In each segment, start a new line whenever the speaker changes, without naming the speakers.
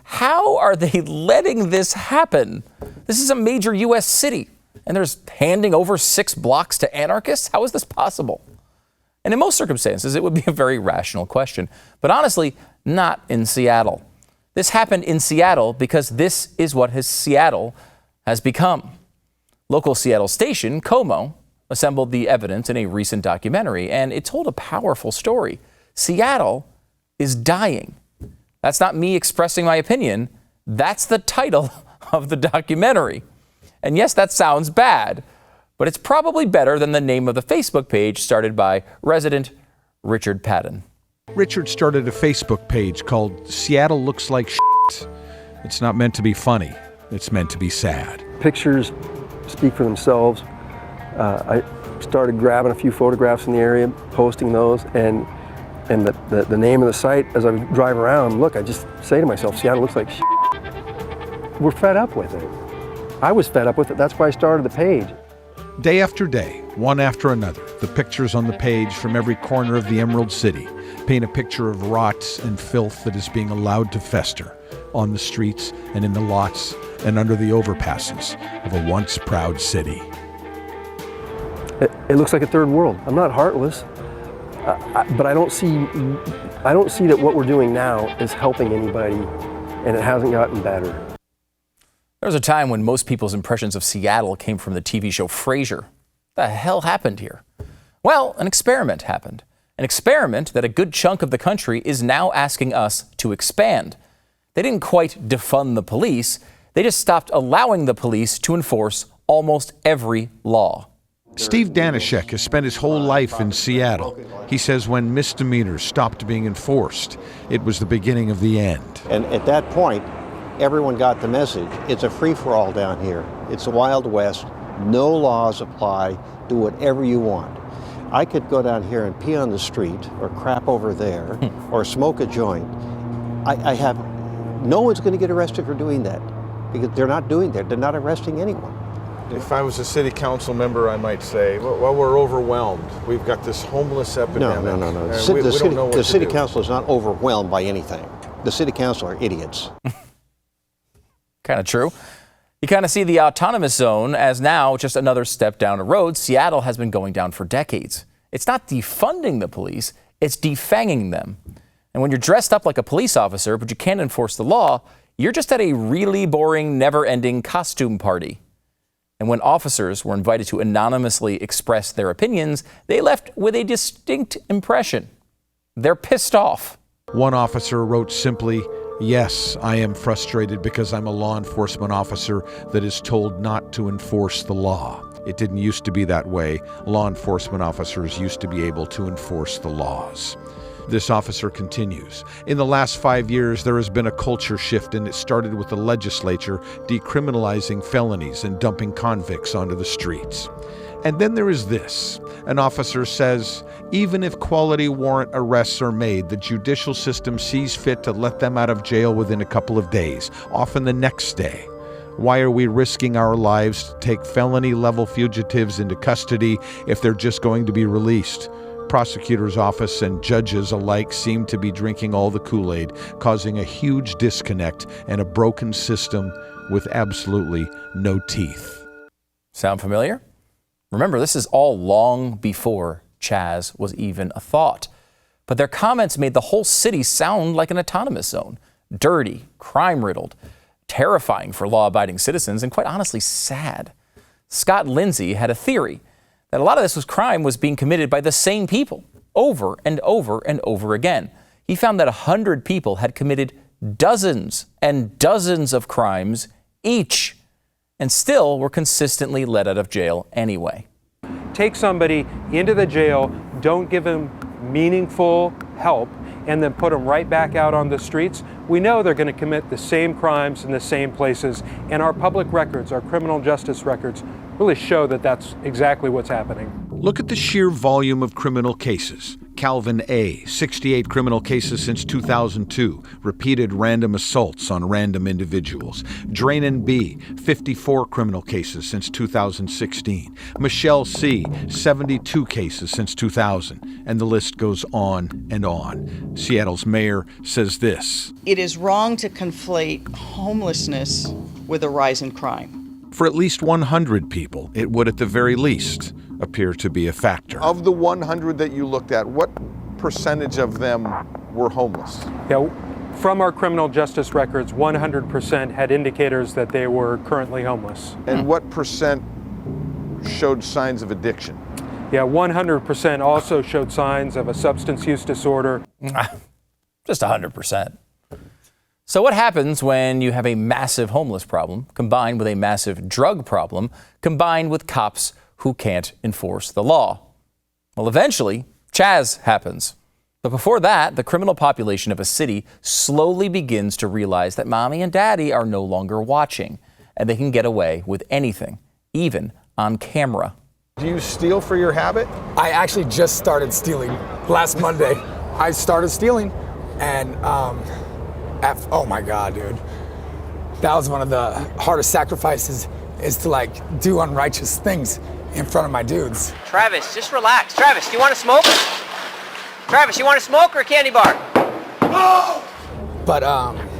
how are they letting this happen? This is a major U.S. city, and there's handing over 6 blocks to anarchists? How is this possible? And in most circumstances, it would be a very rational question. But honestly, not in Seattle. This happened in Seattle because this is what Seattle has become. Local Seattle station, Como, assembled the evidence in a recent documentary, and it told a powerful story. Seattle is dying. That's not me expressing my opinion. That's the title of the documentary. And yes, that sounds bad, but it's probably better than the name of the Facebook page started by resident Richard Patton.
Richard started a Facebook page called Seattle Looks Like Shit. It's not meant to be funny. It's meant to be sad.
Pictures speak for themselves. I started grabbing a few photographs in the area, posting those, and the name of the site, as I would drive around, look, I just say to myself, Seattle looks like shit. We're fed up with it. I was fed up with it. That's why I started the page.
Day after day, one after another, the pictures on the page from every corner of the Emerald City paint a picture of rot and filth that is being allowed to fester on the streets and in the lots and under the overpasses of a once proud city.
It looks like a third world. I'm not heartless, but I don't see that what we're doing now is helping anybody, and it hasn't gotten better.
There was a time when most people's impressions of Seattle came from the TV show Frasier. What the hell happened here? Well, an experiment happened. An experiment that a good chunk of the country is now asking us to expand. They didn't quite defund the police. They just stopped allowing the police to enforce almost every law.
Steve Danishek has spent his whole life in Seattle. He says when misdemeanors stopped being enforced, it was the beginning of the end.
And at that point, everyone got the message. It's a free-for-all down here. It's the Wild West. No laws apply. Do whatever you want. I could go down here and pee on the street or crap over there or smoke a joint. No one's going to get arrested for doing that because they're not doing that. They're not arresting anyone.
If I was a city council member, I might say, well, we're overwhelmed. We've got this homeless epidemic.
No. The city council is not overwhelmed by anything. The city council are idiots.
Kind of true. You kind of see the autonomous zone as now just another step down the road Seattle has been going down for decades. It's not defunding the police, it's defanging them. And when you're dressed up like a police officer, but you can't enforce the law, you're just at a really boring, never-ending costume party. And when officers were invited to anonymously express their opinions, they left with a distinct impression. They're pissed off.
One officer wrote simply, "Yes, I am frustrated because I'm a law enforcement officer that is told not to enforce the law. It didn't used to be that way. Law enforcement officers used to be able to enforce the laws." This officer continues, "In the last 5 years, there has been a culture shift, and it started with the legislature decriminalizing felonies and dumping convicts onto the streets. And then there is this. An officer says, even if quality warrant arrests are made, the judicial system sees fit to let them out of jail within a couple of days, often the next day. Why are we risking our lives to take felony-level fugitives into custody if they're just going to be released? Prosecutor's office and judges alike seem to be drinking all the Kool-Aid, causing a huge disconnect and a broken system with absolutely no teeth."
Sound familiar? Remember, this is all long before CHAZ was even a thought. But their comments made the whole city sound like an autonomous zone. Dirty, crime-riddled, terrifying for law-abiding citizens, and quite honestly, sad. Scott Lindsay had a theory that a lot of this crime was being committed by the same people over and over and over again. He found that 100 people had committed dozens and dozens of crimes each, and still were consistently let out of jail anyway.
Take somebody into the jail, don't give them meaningful help, and then put them right back out on the streets, we know they're going to commit the same crimes in the same places. And our public records, our criminal justice records, really show that that's exactly what's happening.
Look at the sheer volume of criminal cases. Calvin A., 68 criminal cases since 2002, repeated random assaults on random individuals. Drainin B., 54 criminal cases since 2016. Michelle C., 72 cases since 2000. And the list goes on and on. Seattle's mayor says this:
It is wrong to conflate homelessness with a rise in crime.
For at least 100 people, it would at the very least appear to be a factor.
Of the 100 that you looked at, what percentage of them were homeless?
Yeah, from our criminal justice records, 100% had indicators that they were currently homeless.
And what percent showed signs of addiction?
Yeah, 100% also showed signs of a substance use disorder.
Just 100%. So what happens when you have a massive homeless problem combined with a massive drug problem combined with cops who can't enforce the law? Well, eventually, CHAZ happens. But before that, the criminal population of a city slowly begins to realize that mommy and daddy are no longer watching, and they can get away with anything, even on camera.
Do you steal for your habit?
I actually just started stealing last Monday. I started stealing, and oh my God, dude. That was one of the hardest sacrifices, is to like do unrighteous things in front of my dudes.
Travis, just relax. Travis, do you want to smoke? Travis, you want to smoke or a candy bar?
No! But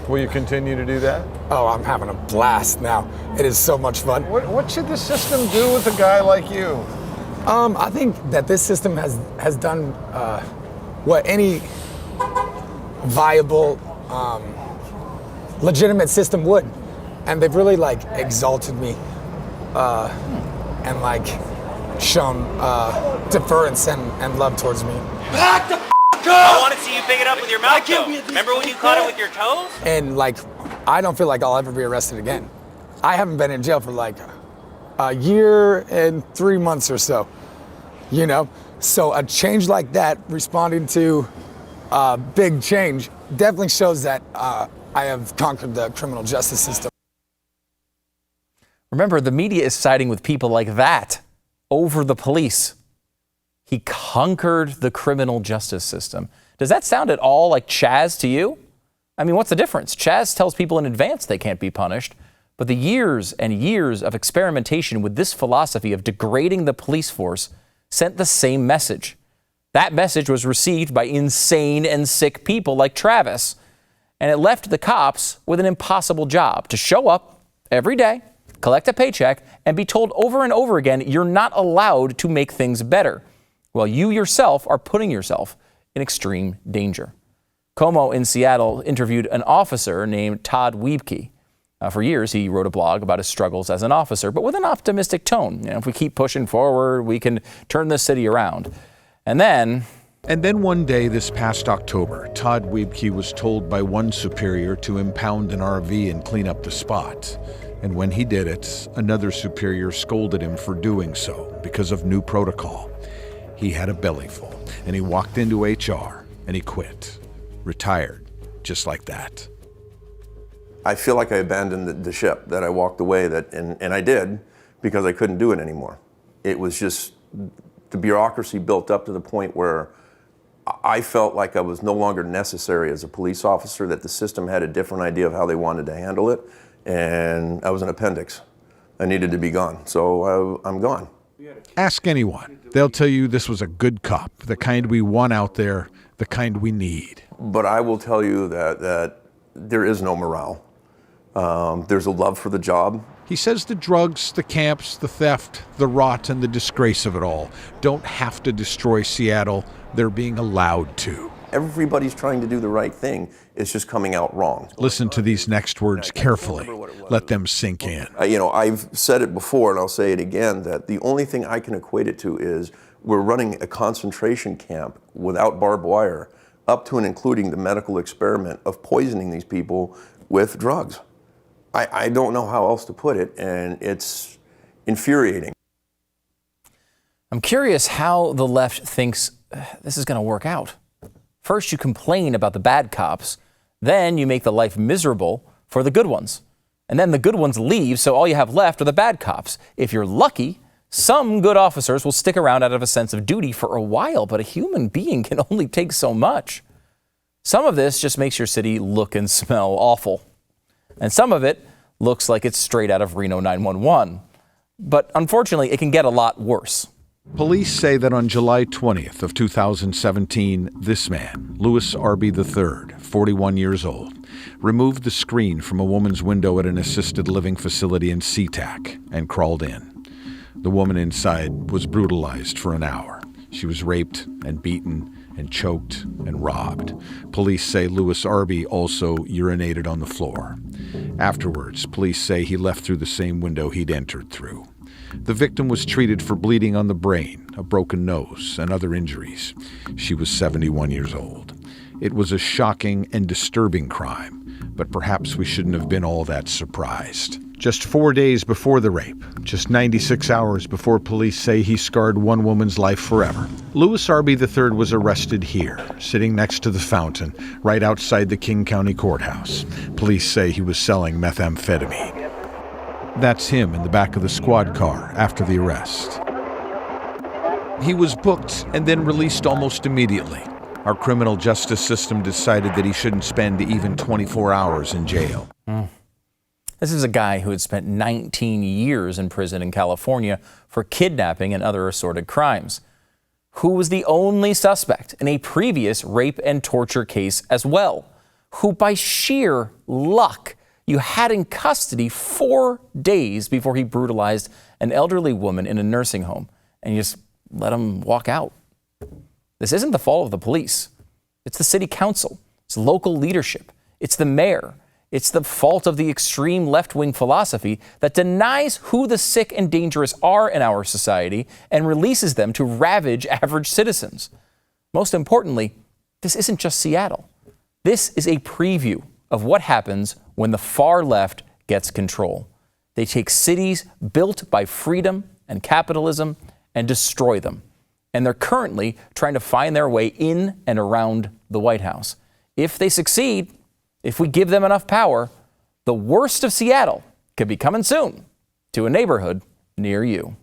Will you continue to do that?
oh, I'm having a blast now. It is so much fun.
What should the system do with a guy like you?
I think that this system has done what any viable, legitimate system would, and they've really like exalted me and like shown deference and love towards me.
Back the f*** up! I want to see you pick it up with your mouth, though. Remember when you caught it with your toes?
And like, I don't feel like I'll ever be arrested again. I haven't been in jail for like a year and 3 months or so, you know? So a change like that, responding to big change, definitely shows that I have conquered the criminal justice system.
Remember, the media is siding with people like that over the police. He conquered the criminal justice system. Does that sound at all like CHAZ to you? I mean, what's the difference? CHAZ tells people in advance they can't be punished, but the years and years of experimentation with this philosophy of degrading the police force sent the same message. That message was received by insane and sick people like Travis, and it left the cops with an impossible job: to show up every day, collect a paycheck, and be told over and over again you're not allowed to make things better, while you yourself are putting yourself in extreme danger. Como in Seattle interviewed an officer named Todd Wiebke. For years, he wrote a blog about his struggles as an officer, but with an optimistic tone. You know, if we keep pushing forward, we can turn the city around. And then
one day this past October, Todd Wiebke was told by one superior to impound an RV and clean up the spot. And when he did it, another superior scolded him for doing so because of new protocol. He had a bellyful, and he walked into HR, and he quit. Retired, just like that.
I feel like I abandoned the ship, that I walked away, and I did, because I couldn't do it anymore. It was just, the bureaucracy built up to the point where I felt like I was no longer necessary as a police officer, that the system had a different idea of how they wanted to handle it, and I was an appendix. I needed to be gone, so I'm gone.
Ask anyone. They'll tell you this was a good cop, the kind we want out there, the kind we need.
But I will tell you that there is no morale. There's a love for the job.
He says the drugs, the camps, the theft, the rot, and the disgrace of it all don't have to destroy Seattle. They're being allowed to.
Everybody's trying to do the right thing. It's just coming out wrong.
Listen to these next words carefully. Let them sink in.
I've said it before, and I'll say it again, that the only thing I can equate it to is we're running a concentration camp without barbed wire, up to and including the medical experiment of poisoning these people with drugs. I don't know how else to put it, and it's infuriating.
I'm curious how the left thinks this is going to work out. First, you complain about the bad cops. Then you make the life miserable for the good ones. And then the good ones leave, so all you have left are the bad cops. If you're lucky, Some good officers will stick around out of a sense of duty for a while, but a human being can only take so much. Some of this just makes your city look and smell awful. And some of it looks like it's straight out of Reno 911. But unfortunately, it can get a lot worse.
Police say that on July 20th of 2017, this man, Louis Arby III, 41 years old, removed the screen from a woman's window at an assisted living facility in SeaTac and crawled in. The woman inside was brutalized for an hour. She was raped and beaten and choked and robbed. Police say Louis Arby also urinated on the floor. Afterwards, police say he left through the same window he'd entered through. The victim was treated for bleeding on the brain, a broken nose, and other injuries. She was 71 years old. It was a shocking and disturbing crime, but perhaps we shouldn't have been all that surprised. Just 4 days before the rape, just 96 hours before police say he scarred one woman's life forever, Louis Arby III was arrested here, sitting next to the fountain, right outside the King County Courthouse. Police say he was selling methamphetamine. That's him in the back of the squad car after the arrest. He was booked and then released almost immediately. Our criminal justice system decided that he shouldn't spend even 24 hours in jail.
This is a guy who had spent 19 years in prison in California for kidnapping and other assorted crimes, who was the only suspect in a previous rape and torture case as well, who by sheer luck you had in custody 4 days before he brutalized an elderly woman in a nursing home, and you just let him walk out. This isn't the fault of the police. It's the city council. It's local leadership. It's the mayor. It's the fault of the extreme left-wing philosophy that denies who the sick and dangerous are in our society and releases them to ravage average citizens. Most importantly, this isn't just Seattle. This is a preview of what happens when the far left gets control. They take cities built by freedom and capitalism and destroy them. And they're currently trying to find their way in and around the White House. If they succeed, if we give them enough power, the worst of Seattle could be coming soon to a neighborhood near you.